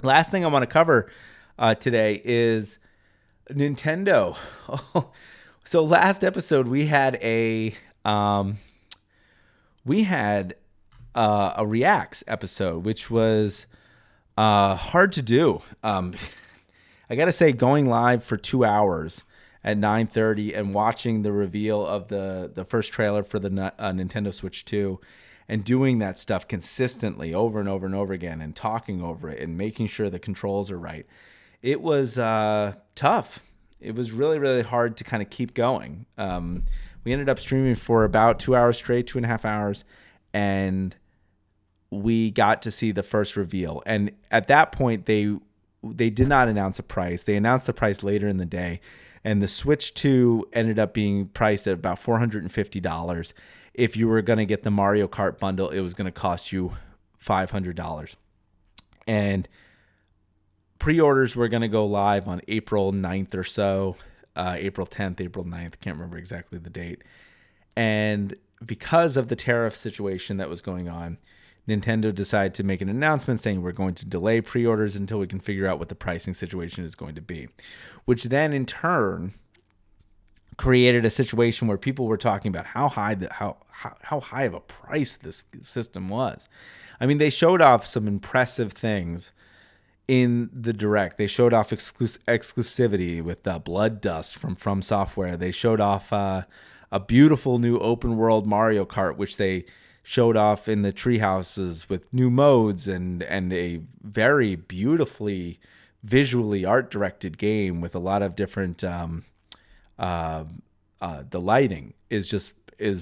Last thing I want to cover today is Nintendo. So last episode we had a reacts episode, which was hard to do. I gotta say, going live for 2 hours at 9:30 and watching the reveal of the first trailer for the Nintendo Switch 2 and doing that stuff consistently over and over and over again and talking over it and making sure the controls are right. It was tough. It was really, really hard to kind of keep going. We ended up streaming for about 2 hours straight, 2.5 hours, and we got to see the first reveal. And at that point, they did not announce a price. They announced the price later in the day, and the Switch 2 ended up being priced at about $450. If you were going to get the Mario Kart bundle, it was going to cost you $500. And pre-orders were going to go live on April 9th or so, April 10th, April 9th. Can't remember exactly the date. And because of the tariff situation that was going on, Nintendo decided to make an announcement saying we're going to delay pre-orders until we can figure out what the pricing situation is going to be, which then in turn created a situation where people were talking about how high of a price this system was. I mean, they showed off some impressive things in the Direct. They showed off exclusivity with Blood Dust from Software. They showed off a beautiful new open world Mario Kart, which they showed off in the tree houses with new modes and a very beautifully visually art directed game with a lot of different the lighting is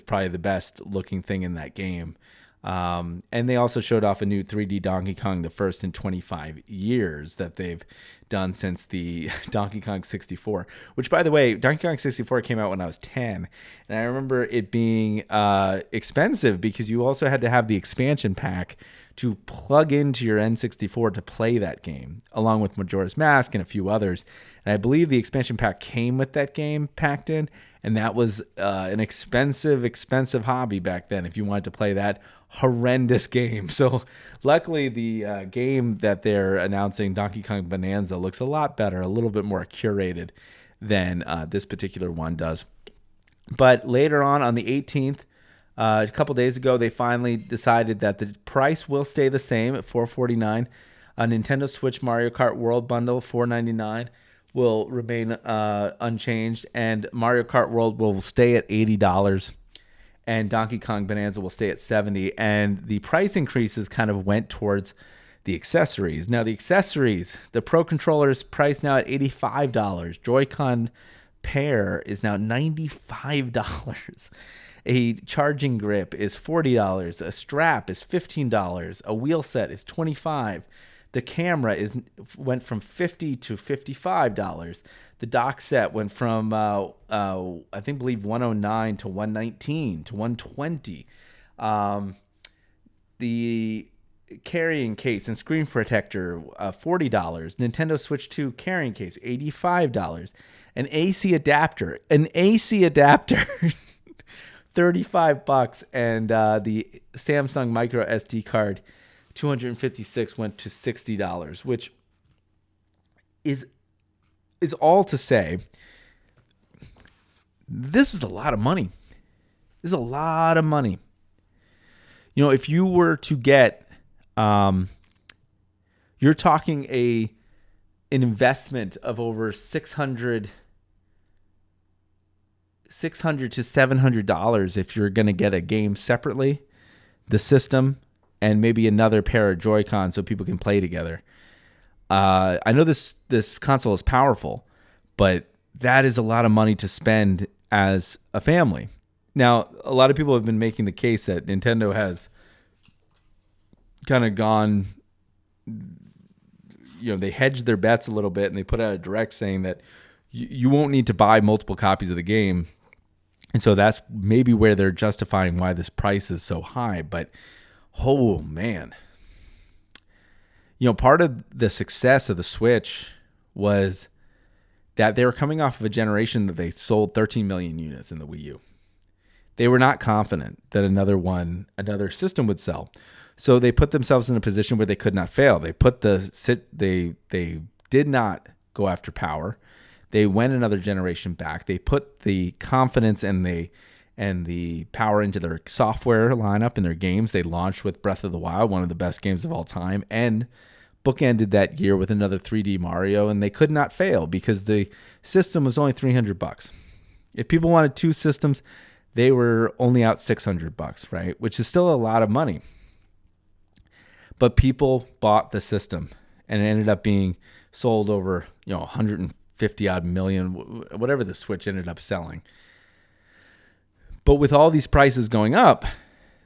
probably the best looking thing in that game. And they also showed off a new 3D Donkey Kong, the first in 25 years that they've done since the Donkey Kong 64, which, by the way, Donkey Kong 64 came out when I was 10. And I remember it being expensive because you also had to have the expansion pack to plug into your N64 to play that game, along with Majora's Mask and a few others. And I believe the expansion pack came with that game packed in, and that was an expensive hobby back then if you wanted to play that horrendous game. So luckily the game that they're announcing, Donkey Kong Bonanza, looks a lot better, a little bit more curated than this particular one does. But later on the 18th, a couple days ago, they finally decided that the price will stay the same at $449. A Nintendo Switch Mario Kart World Bundle, $499, will remain unchanged, and Mario Kart World will stay at $80, and Donkey Kong Bonanza will stay at $70. And the price increases kind of went towards the accessories. Now, the accessories, the Pro Controller is priced now at $85. Joy-Con pair is now $95. A charging grip is $40. A strap is $15. A wheel set is $25. The camera went from $50 to $55. The dock set went from believe $109 to $119 to $120. The carrying case and screen protector, $40. Nintendo Switch 2 carrying case, $85. An AC adapter, $35, and the Samsung micro SD card, $256, went to $60, which is all to say this is a lot of money. This is a lot of money. You know, if you were to get you're talking an investment of over $600 to $700 if you're going to get a game separately, the system, and maybe another pair of Joy-Con so people can play together. I know this console is powerful, but that is a lot of money to spend as a family. Now, a lot of people have been making the case that Nintendo has kind of gone, they hedged their bets a little bit, and they put out a direct saying that you won't need to buy multiple copies of the game. And so that's maybe where they're justifying why this price is so high. But, oh, man. Part of the success of the Switch was that they were coming off of a generation that they sold 13 million units in the Wii U. They were not confident that another system would sell. So they put themselves in a position where they could not fail. They did not go after power. They went another generation back. They put the confidence and the power into their software lineup and their games. They launched with Breath of the Wild, one of the best games of all time, and bookended that year with another 3D Mario, and they could not fail because the system was only $300. If people wanted two systems, they were only out $600, right? Which is still a lot of money. But people bought the system, and it ended up being sold over, 150 odd million, whatever the Switch ended up selling. But with all these prices going up,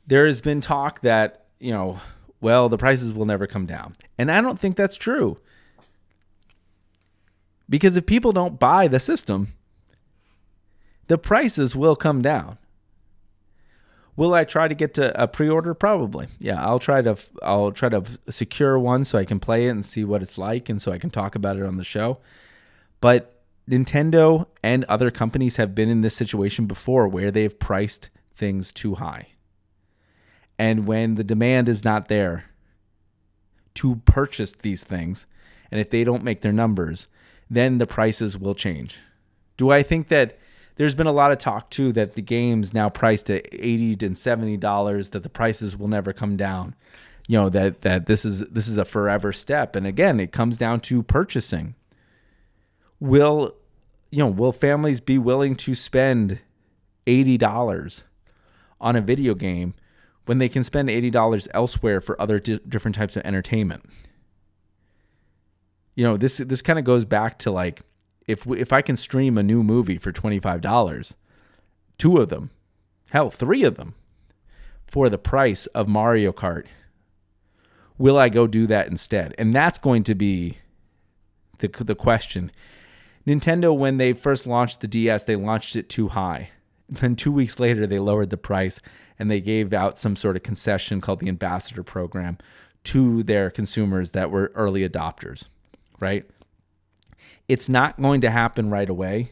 there has been talk that, the prices will never come down. And I don't think that's true. Because if people don't buy the system, the prices will come down. Will I try to get to a pre-order? Probably. Yeah, I'll try to secure one so I can play it and see what it's like, and so I can talk about it on the show. But Nintendo and other companies have been in this situation before where they've priced things too high. And when the demand is not there to purchase these things, and if they don't make their numbers, then the prices will change. Do I think that there's been a lot of talk too that the game's now priced at $80 and $70, that the prices will never come down? That this is a forever step. And again, it comes down to purchasing. Will families be willing to spend $80 on a video game when they can spend $80 elsewhere for other different types of entertainment? This kind of goes back to like, if I can stream a new movie for $25, 2 of them, hell, 3 of them, for the price of Mario Kart, will I go do that instead? And that's going to be the question. Nintendo, when they first launched the DS, they launched it too high. Then 2 weeks later, they lowered the price and they gave out some sort of concession called the Ambassador Program to their consumers that were early adopters, right? It's not going to happen right away,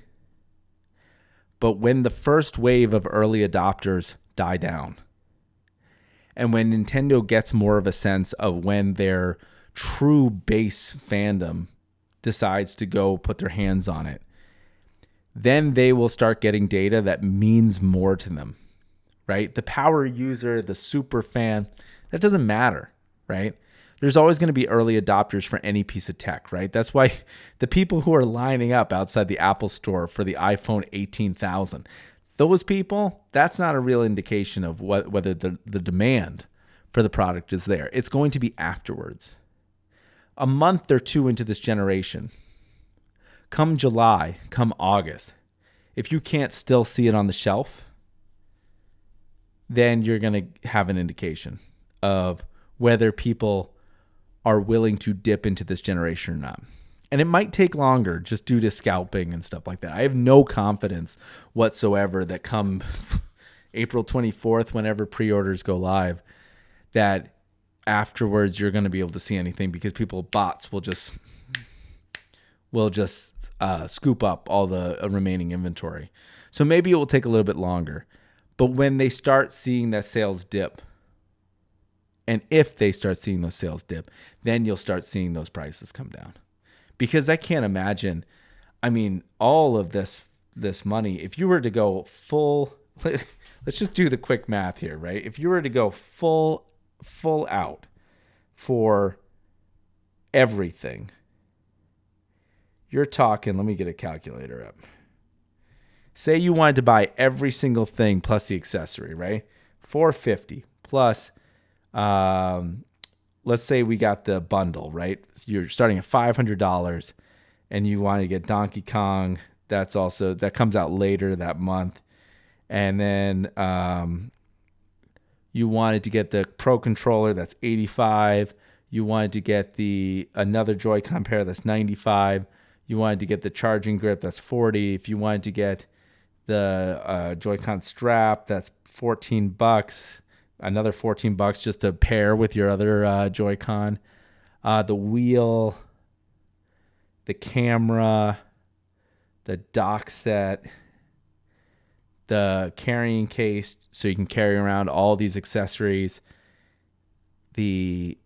but when the first wave of early adopters die down, and when Nintendo gets more of a sense of when their true base fandom decides to go put their hands on it, then they will start getting data that means more to them, right? The power user, the super fan, that doesn't matter, right? There's always going to be early adopters for any piece of tech, right? That's why the people who are lining up outside the Apple store for the iPhone 18,000, those people, that's not a real indication of whether the demand for the product is there. It's going to be afterwards. A month or 2 into this generation, come July, come August, if you can't still see it on the shelf, then you're going to have an indication of whether people are willing to dip into this generation or not. And it might take longer just due to scalping and stuff like that. I have no confidence whatsoever that come April 24th, whenever pre-orders go live, that afterwards you're going to be able to see anything, because bots will just scoop up all the remaining inventory. So maybe it will take a little bit longer. But when they start seeing that sales dip, and if they start seeing those sales dip, then you'll start seeing those prices come down. Because I can't imagine, all of this money, if you were to go full, let's just do the quick math here, right? If you were to go full out for everything, you're talking, let me get a calculator up. Say you wanted to buy every single thing plus the accessory, right? $450 plus, let's say we got the bundle, right? You're starting at $500 and you want to get Donkey Kong. That comes out later that month. And then you wanted to get the Pro Controller, that's $85. You wanted to get another Joy-Con pair, that's $95. You wanted to get the charging grip, that's $40. If you wanted to get the Joy-Con strap, that's $14. Another $14 just to pair with your other Joy-Con. The wheel, the camera, the dock set, the carrying case so you can carry around all these accessories. the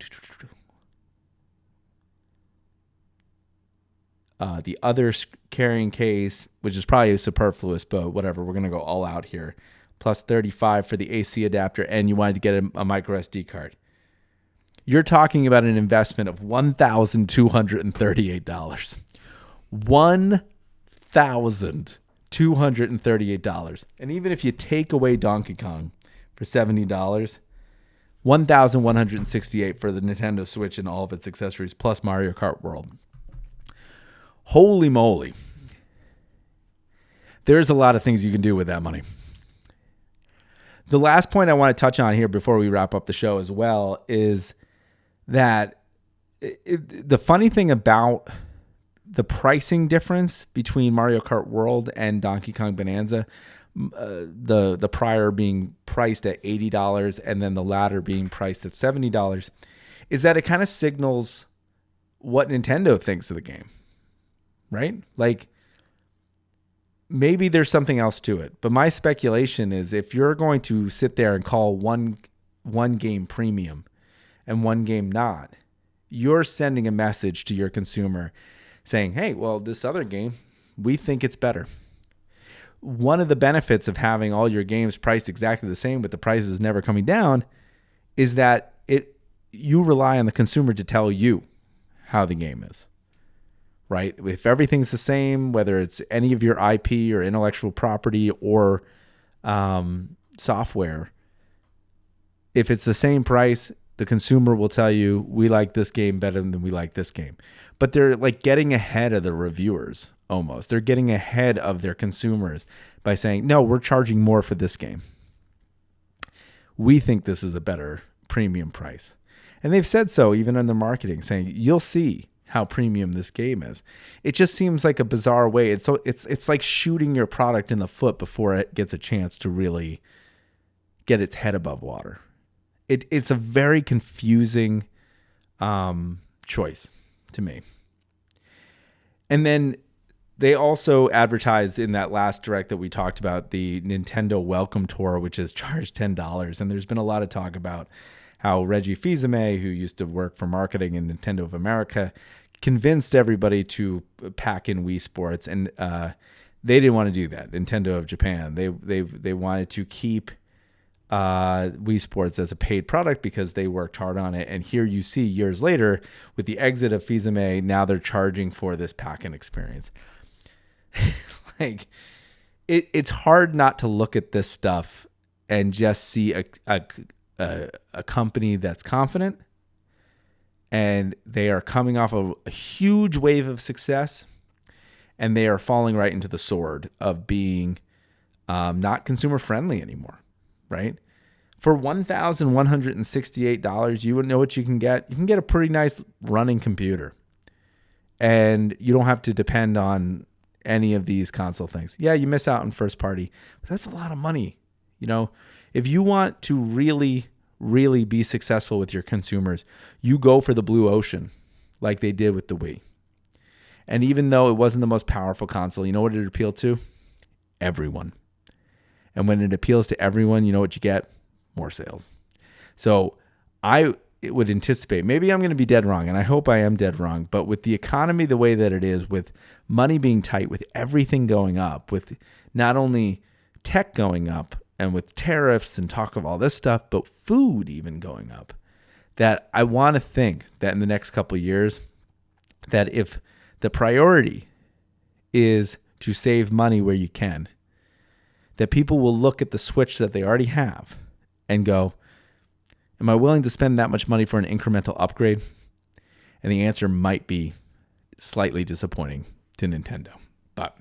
other carrying case, which is probably superfluous, but whatever, we're going to go all out here, plus 35 for the AC adapter, and you wanted to get a micro SD card. You're talking about an investment of $1,238. $1,238. And even if you take away Donkey Kong for $70, $1,168 for the Nintendo Switch and all of its accessories, plus Mario Kart World. Holy moly. There's a lot of things you can do with that money. The last point I want to touch on here before we wrap up the show as well is that the funny thing about the pricing difference between Mario Kart World and Donkey Kong Bonanza, the prior being priced at $80 and then the latter being priced at $70, is that it kind of signals what Nintendo thinks of the game, right? Like, maybe there's something else to it, but my speculation is if you're going to sit there and call one game premium and one game not, you're sending a message to your consumer saying, hey, well, this other game, we think it's better. One of the benefits of having all your games priced exactly the same with the prices never coming down is that you rely on the consumer to tell you how the game is, right? If everything's the same, whether it's any of your IP or intellectual property or software, if it's the same price, the consumer will tell you, we like this game better than we like this game. But they're like getting ahead of the reviewers almost. They're getting ahead of their consumers by saying, no, we're charging more for this game. We think this is a better premium price. And they've said so even in their marketing, saying, you'll see how premium this game is. It just seems like a bizarre way. It's like shooting your product in the foot before it gets a chance to really get its head above water. It's a very confusing choice to me. And then they also advertised in that last direct that we talked about the Nintendo Welcome Tour, which is charged $10. And there's been a lot of talk about how Reggie Fils-Aimé, who used to work for marketing in Nintendo of America, convinced everybody to pack in Wii Sports, and they didn't want to do that. Nintendo of Japan, they wanted to keep Wii Sports as a paid product because they worked hard on it. And here you see years later, with the exit of Fils-Aimé, now they're charging for this pack-in experience. Like, it's hard not to look at this stuff and just see a company that's confident, and they are coming off of a huge wave of success, and they are falling right into the sword of being not consumer friendly anymore, right? For $1,168, you would know what you can get. You can get a pretty nice running computer, and you don't have to depend on any of these console things. Yeah, you miss out on first party, but that's a lot of money. You know, if you want to really be successful with your consumers, you go for the blue ocean like they did with the Wii. And even though it wasn't the most powerful console, you know what it appealed to? Everyone. And when it appeals to everyone, you know what you get? More sales. So it would anticipate, maybe I'm going to be dead wrong, and I hope I am dead wrong, but with the economy the way that it is, with money being tight, with everything going up, with not only tech going up and with tariffs and talk of all this stuff, but food even going up, that I want to think that in the next couple of years, that if the priority is to save money where you can, that people will look at the Switch that they already have and go, am I willing to spend that much money for an incremental upgrade? And the answer might be slightly disappointing to Nintendo. But